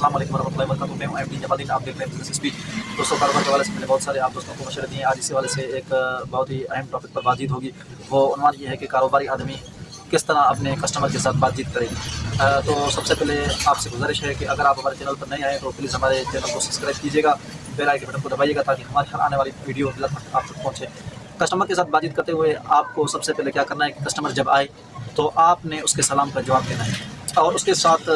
السلام علیکم ورحمۃ اللہ وبرکاتہ. میں ہوں ایم ڈی جمال. آپ دیکھ رہے ہیں بزنس اسپیچ. دوستوں, کاروبار کے حوالے سے میں نے بہت سارے آپ دوستوں کو مشورے دیے ہیں. آج اسی حوالے سے ایک بہت ہی اہم ٹاپک پر بات چیت ہوگی. وہ عنوان یہ ہے کہ کاروباری آدمی کس طرح اپنے کسٹمر کے ساتھ بات چیت کرے. تو سب سے پہلے آپ سے گزارش ہے کہ اگر آپ ہمارے چینل پر نئے آئے تو پلیز ہمارے چینل کو سبسکرائب کیجیے گا, بیل آئیکن بٹن کو دبائیے گا تاکہ ہماری ہر آنے والی ویڈیو آپ تک پہنچے. کسٹمر کے ساتھ بات چیت کرتے ہوئے آپ کو سب سے پہلے کیا کرنا ہے کہ کسٹمر جب آئے تو آپ نے اس کے سلام کا جواب دینا ہے اور اس کے ساتھ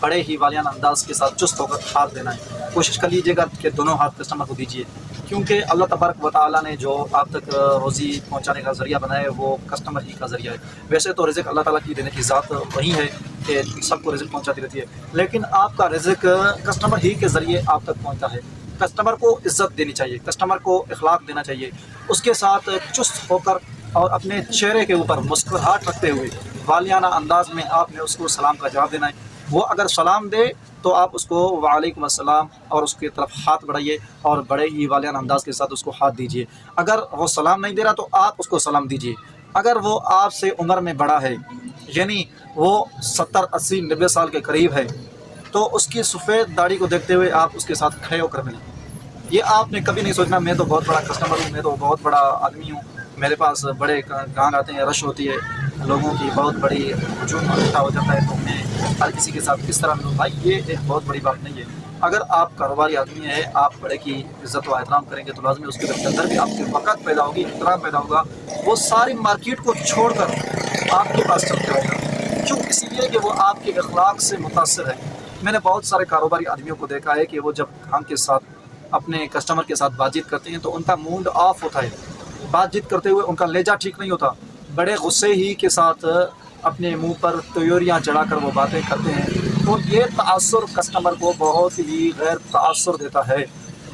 بڑے ہی والیانہ انداز کے ساتھ چست ہو کر ہاتھ دینا ہے. کوشش کر لیجیے گا کہ دونوں ہاتھ کسٹمر کو دیجیے, کیونکہ اللہ تبارک و تعالیٰ نے جو آپ تک روزی پہنچانے کا ذریعہ بنایا ہے وہ کسٹمر ہی کا ذریعہ ہے. ویسے تو رزق اللہ تعالیٰ کی دینے کی ذات وہی ہے کہ سب کو رزق پہنچاتی رہتی ہے, لیکن آپ کا رزق کسٹمر ہی کے ذریعے آپ تک پہنچتا ہے. کسٹمر کو عزت دینی چاہیے, کسٹمر کو اخلاق دینا چاہیے, اس کے ساتھ چست ہو کر اور اپنے چہرے کے اوپر مسکراہٹ رکھتے ہوئے والیانہ انداز میں آپ نے اس کو سلام کا جواب دینا ہے. وہ اگر سلام دے تو آپ اس کو وعلیکم السلام اور اس کی طرف ہاتھ بڑھائیے اور بڑے ہی والیانہ انداز کے ساتھ اس کو ہاتھ دیجیے. اگر وہ سلام نہیں دے رہا تو آپ اس کو سلام دیجیے. اگر وہ آپ سے عمر میں بڑا ہے, یعنی وہ 70 80 90 سال کے قریب ہے, تو اس کی سفید داڑھی کو دیکھتے ہوئے آپ اس کے ساتھ کھڑے ہو کر ملیں. یہ آپ نے کبھی نہیں سوچنا میں تو بہت بڑا کسٹمر ہوں, میں تو بہت بڑا آدمی ہوں, میرے پاس بڑے گاہک آتے ہیں, رش ہوتی ہے, لوگوں کی بہت بڑی ہجوم اکٹھا ہو جاتا ہے, تو میں ہر کسی کے ساتھ کس طرح ملوں. بھائی یہ ایک بہت بڑی بات نہیں ہے. اگر آپ کاروباری آدمی ہیں, آپ بڑے کی عزت و احترام کریں گے تو لازمی اس کے اندر بھی آپ کے وقت پیدا ہوگی, احترام پیدا ہوگا. وہ ساری مارکیٹ کو چھوڑ کر آپ کے پاس چلتے رہے گا. کیوں؟ اسی لیے کہ وہ آپ کے اخلاق سے متاثر ہے. میں نے بہت سارے کاروباری آدمیوں کو دیکھا ہے کہ وہ جب گاہک کے ساتھ اپنے کسٹمر کے ساتھ بات چیت کرتے ہیں تو ان کا موڈ آف ہوتا ہے. بات چیت کرتے ہوئے ان کا لہجہ ٹھیک نہیں ہوتا, بڑے غصے ہی کے ساتھ اپنے منہ پر تیوریاں چڑھا کر وہ باتیں کرتے ہیں. تو یہ تاثر کسٹمر کو بہت ہی غیر تاثر دیتا ہے.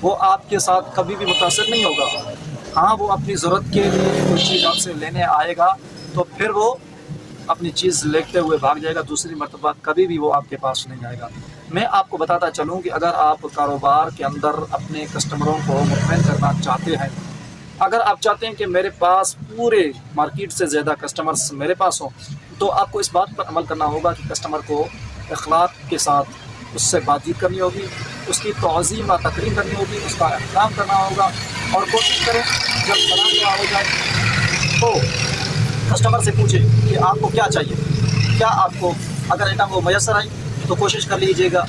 وہ آپ کے ساتھ کبھی بھی متاثر نہیں ہوگا. ہاں, وہ اپنی ضرورت کے لیے کوئی چیز آپ سے لینے آئے گا تو پھر وہ اپنی چیز لیتے ہوئے بھاگ جائے گا, دوسری مرتبہ کبھی بھی وہ آپ کے پاس نہیں آئے گا. میں آپ کو بتاتا چلوں کہ اگر آپ کاروبار کے اندر اپنے کسٹمروں کو مطمئن کرنا چاہتے ہیں, اگر آپ چاہتے ہیں کہ میرے پاس پورے مارکیٹ سے زیادہ کسٹمرز میرے پاس ہوں, تو آپ کو اس بات پر عمل کرنا ہوگا کہ کسٹمر کو اخلاق کے ساتھ اس سے بات چیت کرنی ہوگی, اس کی تعظیم و تکریم کرنی ہوگی, اس کا احترام کرنا ہوگا. اور کوشش کریں جب سلام دعا ہو جائے تو کسٹمر سے پوچھیں کہ آپ کو کیا چاہیے, کیا آپ کو اگر آئٹم وہ میسر آئی تو کوشش کر لیجیے گا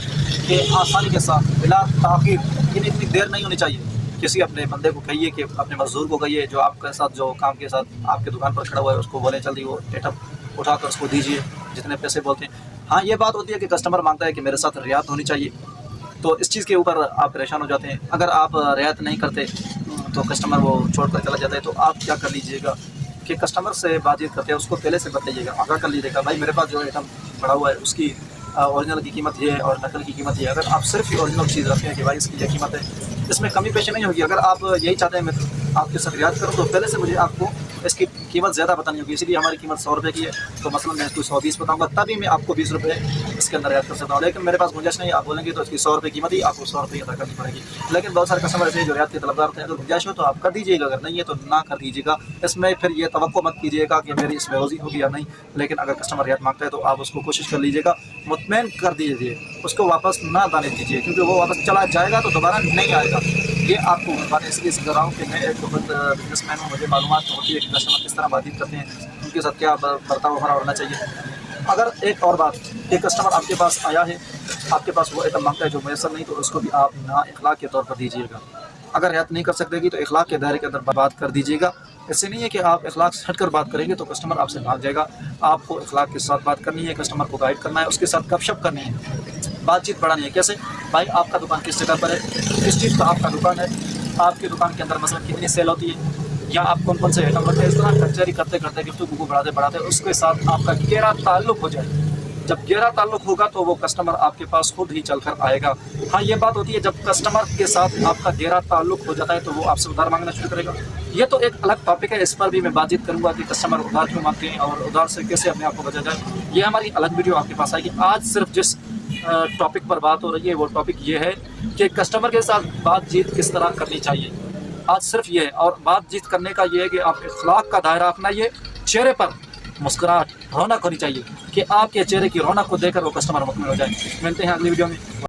کہ آسانی کے ساتھ بلا تاخیر, یعنی اتنی دیر نہیں ہونی چاہیے. کسی اپنے بندے کو کہیے کہ اپنے مزدور کو کہیے جو آپ کے ساتھ جو کام کے ساتھ آپ کے دکان پر کھڑا ہوا ہے, اس کو بولے جلدی وہ آئٹم اٹھا کر اس کو دیجیے جتنے پیسے بولتے ہیں. ہاں, یہ بات ہوتی ہے کہ کسٹمر مانگتا ہے کہ میرے ساتھ رعایت ہونی چاہیے, تو اس چیز کے اوپر آپ پریشان ہو جاتے ہیں. اگر آپ رعایت نہیں کرتے تو کسٹمر وہ چھوڑ کر چلا جاتا ہے. تو آپ کیا کر لیجیے گا کہ کسٹمر سے بات چیت کرتے ہیں اس کو پہلے سے بتائیے گا, آگاہ کر لیجیے گا, بھائی میرے پاس جو آئٹم پڑا ہوا ہے اس کی اوریجنل کی قیمت یہ ہے اور نقل کی قیمت یہ ہے. اگر آپ صرف اوریجنل چیز رکھتے ہیں کہ بھائی اس کی یہ قیمت ہے, اس میں کمی پیشی نہیں ہوگی. اگر آپ یہی چاہتے ہیں میں آپ کے ساتھ رعایت کروں تو پہلے سے مجھے آپ کو اس کی قیمت زیادہ بتانی ہوگی. اسی لیے ہماری قیمت 100 روپے کی ہے, تو مثلا میں اس کو 120 بتاؤں گا, تبھی میں آپ کو 20 روپے اس کے اندر رعایت کر سکتا ہوں. لیکن میرے پاس گنجائش نہیں, آپ بولیں گے تو اس کی 100 روپے قیمت ہی آپ کو 100 روپے ادا کرنی پڑے گی. لیکن بہت سارے کسٹمر ایسے ہیں جو رعایت کے طلبگار ہوتے ہیں. اگر گنجائش ہو تو آپ کر دیجیے گا, اگر نہیں ہے تو نہ کر دیجیے گا. اس میں پھر یہ توقع مت کیجیے گا کہ میری اس میں روزی ہوگی یا نہیں. لیکن اگر کسٹمر رعایت مانگتا ہے تو آپ اس کو کوشش کر لیجیے گا, مطمئن کر دیجیے, اس کو واپس نہ دانے دیجیے, کیونکہ وہ واپس چلا جائے گا تو دوبارہ نہیں آئے گا. یہ آپ کو بات اس لیے سکھ رہا ہوں کہ میں ایک خود بزنس مین ہوں, مجھے معلومات ہوتی ہے کہ کسٹمر کس طرح بات چیت کرتے ہیں, ان کے ساتھ کیا برتاؤ ہمارا ہونا چاہیے. اگر ایک اور بات کہ کسٹمر آپ کے پاس آیا ہے, آپ کے پاس وہ آئٹم مانگتا ہے جو میسر نہیں, تو اس کو بھی آپ نا اخلاق کے طور پر دیجیے گا. اگر رعایت نہیں کر سکتے گی تو اخلاق کے دائرے کے اندر بات کر دیجیے گا. ایسے نہیں ہے کہ آپ اخلاق سے ہٹ کر بات کریں گے تو کسٹمر آپ سے بھاگ جائے گا. آپ کو اخلاق کے ساتھ بات کرنی ہے, کسٹمر کو گائیڈ کرنا ہے, اس کے ساتھ گپ شپ کرنی ہے, بات چیت بڑھانی ہے. کیسے؟ بھائی آپ کا دکان کس جگہ پر ہے, کس چیز کا آپ کا دکان ہے, آپ کی دکان کے اندر مثلا کتنی سیل ہوتی ہے, یا آپ کون کون سے آئٹم رکھتے ہیں. اس طرح کچہری کرتے کرتے گفتگو کو بڑھاتے بڑھاتے اس کے ساتھ آپ کا گہرا تعلق ہو جائے. جب گہرا تعلق ہوگا تو وہ کسٹمر آپ کے پاس خود ہی چل کر آئے گا. ہاں, یہ بات ہوتی ہے جب کسٹمر کے ساتھ آپ کا گہرا تعلق ہو جاتا ہے تو وہ آپ سے ادھار مانگنا شروع کرے گا. یہ تو ایک الگ ٹاپک ہے, اس پر بھی میں بات چیت کروں گا کہ کسٹمر ادھار کیوں مانگتے ہیں اور ادھار سے کیسے اپنے آپ کو بچا جائے. یہ ہماری الگ ویڈیو آپ کے پاس آئے گی. آج صرف جس ٹاپک پر بات ہو رہی ہے وہ ٹاپک یہ ہے کہ کسٹمر کے ساتھ بات چیت کس طرح کرنی چاہیے. آج صرف یہ ہے, اور بات چیت کرنے کا یہ ہے کہ آپ اخلاق کا دائرہ اپنائیے. چہرے پر مسکراہٹ, رونق ہونی چاہیے کہ آپ کے چہرے کی رونق کو دیکھ کر وہ کسٹمر مطمئن ہو جائے. ملتے ہیں اگلی ویڈیو میں.